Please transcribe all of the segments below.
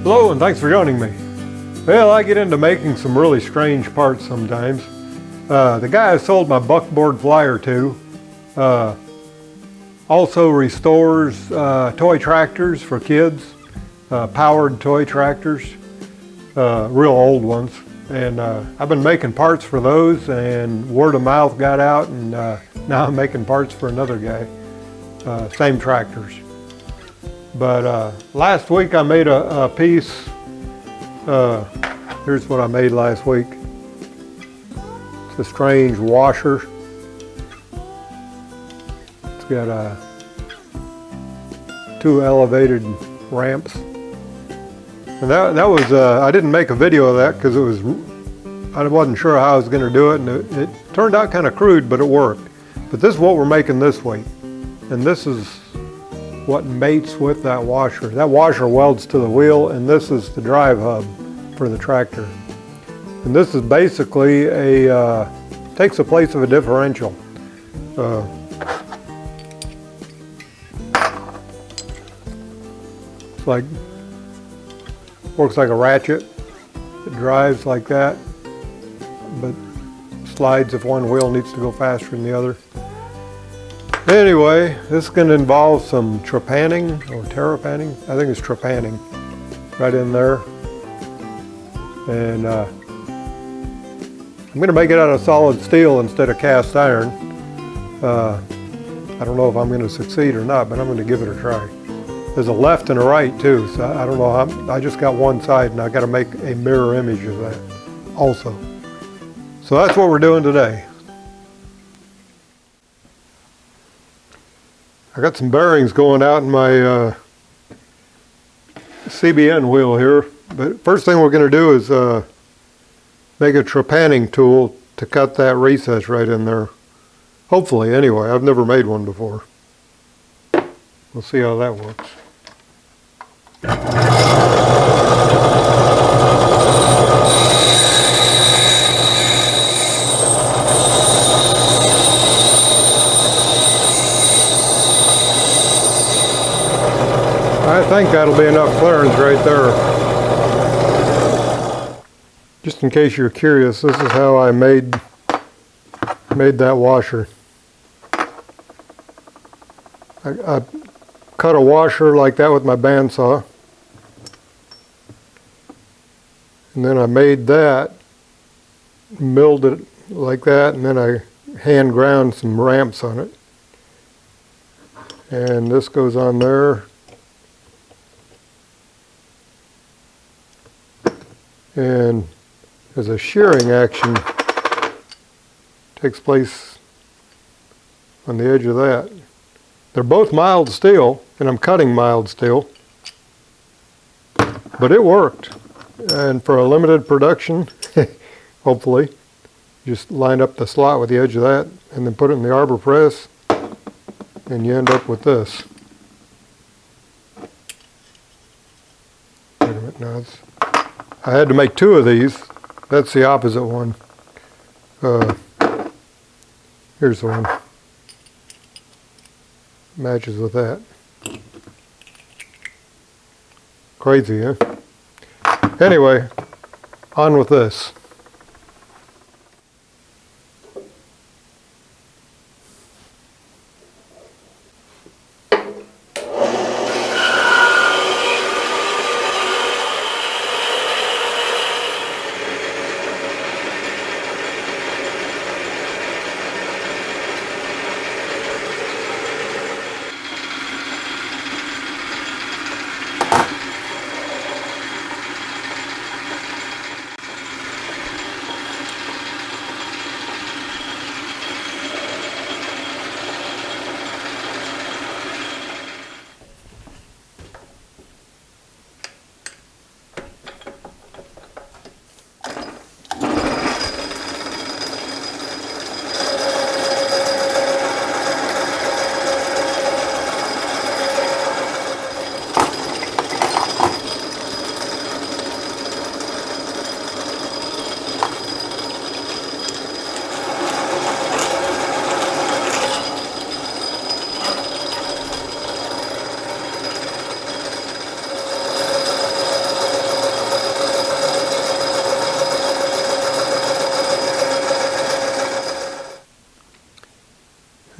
Hello and thanks for joining me. Well, I get into making some really strange parts sometimes. The guy I sold my buckboard flyer to also restores toy tractors for kids, powered toy tractors, real old ones. And I've been making parts for those, and word of mouth got out, and now I'm making parts for another guy, same tractors. But last week I made a piece. Here's what I made last week. It's a strange washer. It's got two elevated ramps. And that was, I didn't make a video of that because I wasn't sure how I was going to do it, and it turned out kind of crude, but it worked. But this is what we're making this week. And this is what mates with that washer. That washer welds to the wheel, and this is the drive hub for the tractor. And this is basically takes the place of a differential. It's like, works like a ratchet. It drives like that, but slides if one wheel needs to go faster than the other. Anyway, this is going to involve some trepanning or terrapanning. I think it's trepanning right in there. And I'm going to make it out of solid steel instead of cast iron. I don't know if I'm going to succeed or not, but I'm going to give it a try. There's a left and a right too, so I don't know. I just got one side, and I got to make a mirror image of that also. So that's what we're doing today. I got some bearings going out in my CBN wheel here, but first thing we're going to do is make a trepanning tool to cut that recess right in there. Hopefully, anyway. I've never made one before. We'll see how that works. I think that'll be enough clearance right there. Just in case you're curious, this is how I made that washer. I cut a washer like that with my bandsaw, and then I made that, milled it like that, and then I hand ground some ramps on it. And this goes on there. And there's a shearing action takes place on the edge of that. They're both mild steel, and I'm cutting mild steel, but it worked. And for a limited production, hopefully, just line up the slot with the edge of that, and then put it in the arbor press, and you end up with this. Wait a minute, now I had to make two of these. That's the opposite one. Here's the one. Matches with that. Crazy, huh? Anyway, on with this.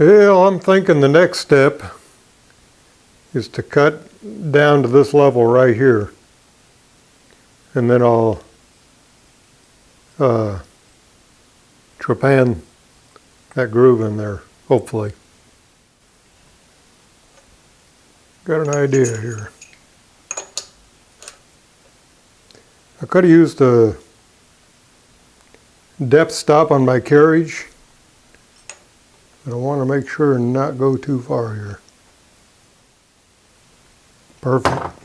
Well, I'm thinking the next step is to cut down to this level right here. And then I'll trepan that groove in there, hopefully. Got an idea here. I could have used a depth stop on my carriage, but I want to make sure and not go too far here. Perfect.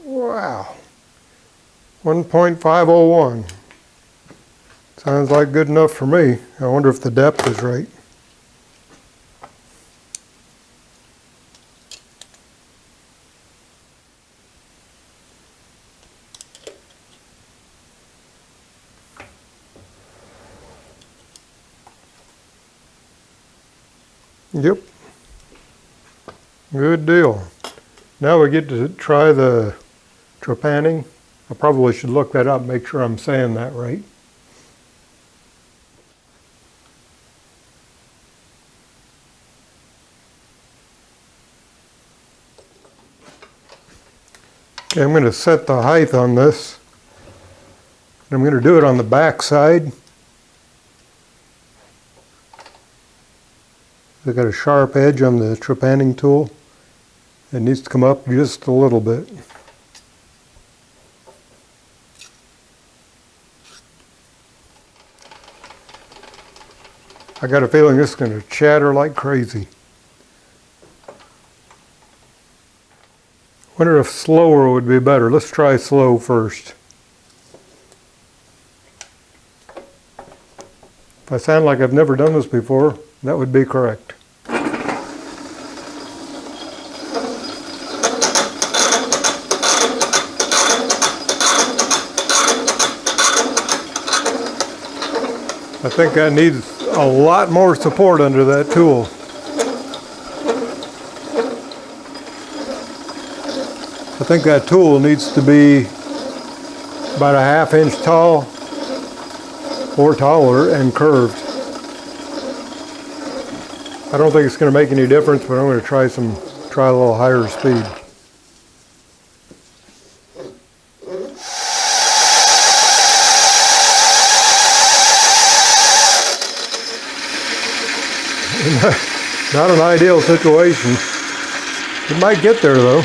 Wow. 1.501. Sounds like good enough for me. I wonder if the depth is right. Yep. Good deal. Now we get to try the trepanning. I probably should look that up, make sure I'm saying that right. Okay, I'm going to set the height on this. I'm going to do it on the back side. I've got a sharp edge on the trepanning tool. It needs to come up just a little bit. I got a feeling this is going to chatter like crazy. Wonder if slower would be better. Let's try slow first. If I sound like I've never done this before, that would be correct. I think that needs a lot more support under that tool. I think that tool needs to be about a ½ inch tall or taller and curved. I don't think it's going to make any difference, but I'm going to try a little higher speed. Not an ideal situation. It might get there though.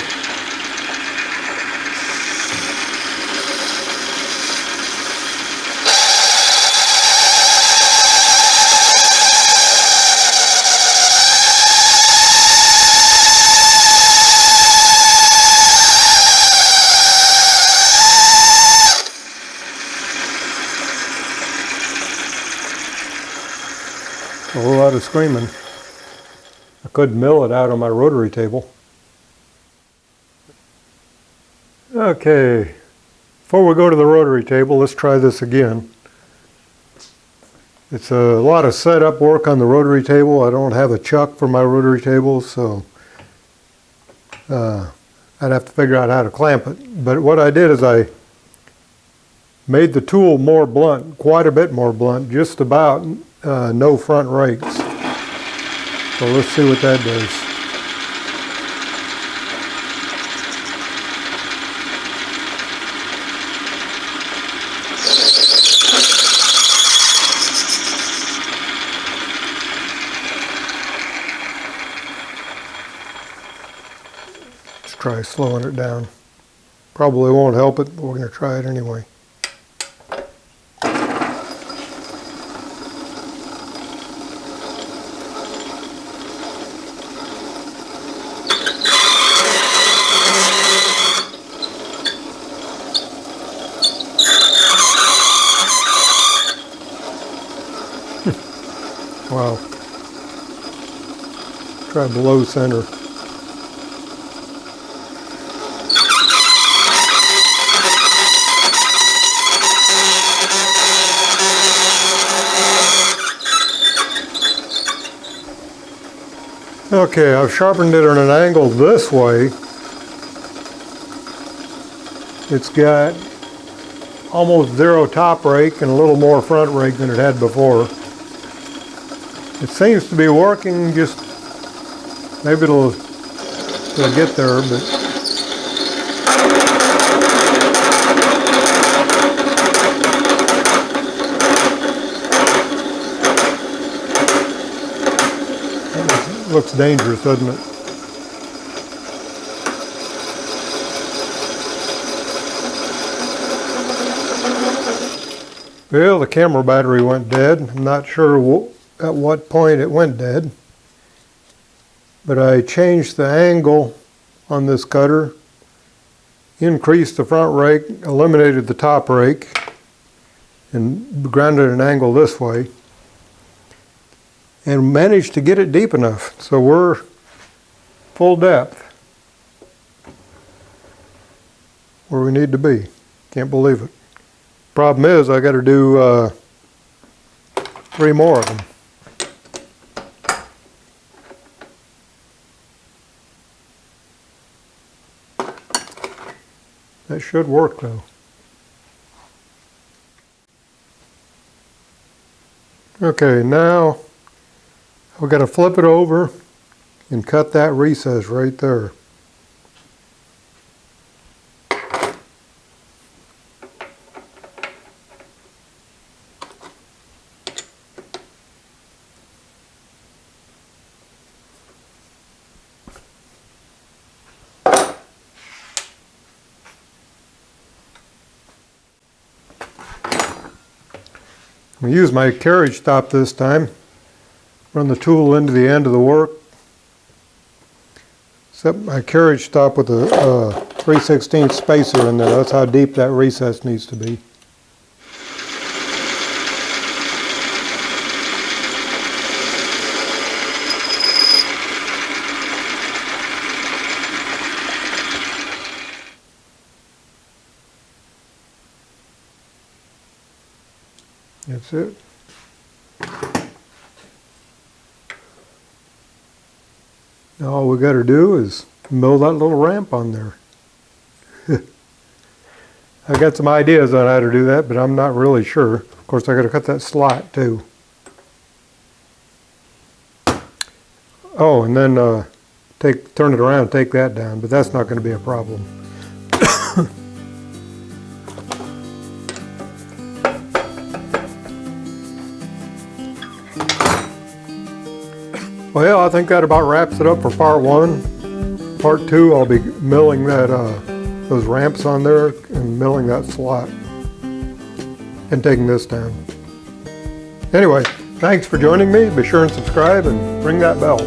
A whole lot of screaming. I could mill it out on my rotary table. Okay, before we go to the rotary table, let's try this again. It's a lot of setup work on the rotary table. I don't have a chuck for my rotary table, so I'd have to figure out how to clamp it. But what I did is I made the tool more blunt, quite a bit more blunt, just about no front rakes. So let's see what that does. Let's try slowing it down. Probably won't help it, but we're going to try it anyway. Wow. Try below center. Okay, I've sharpened it at an angle this way. It's got almost zero top rake and a little more front rake than it had before. It seems to be working, just maybe it'll get there, but looks dangerous, doesn't it? Well, the camera battery went dead. I'm not sure at what point it went dead, but I changed the angle on this cutter, increased the front rake, eliminated the top rake, and grounded an angle this way, and managed to get it deep enough. So we're full depth where we need to be. Can't believe it. Problem is, I got to do 3 more of them. That should work though. Okay, now we've got to flip it over and cut that recess right there. I'm going to use my carriage stop this time. Run the tool into the end of the work. Set my carriage stop with a 3/16 spacer in there. That's how deep that recess needs to be. That's it. Now all we got to do is mill that little ramp on there. I got some ideas on how to do that, but I'm not really sure. Of course, I got to cut that slot too. Oh, and then turn it around and take that down, but that's not going to be a problem. Well, I think that about wraps it up for part 1. Part 2, I'll be milling that those ramps on there and milling that slot and taking this down. Anyway, thanks for joining me. Be sure and subscribe and ring that bell.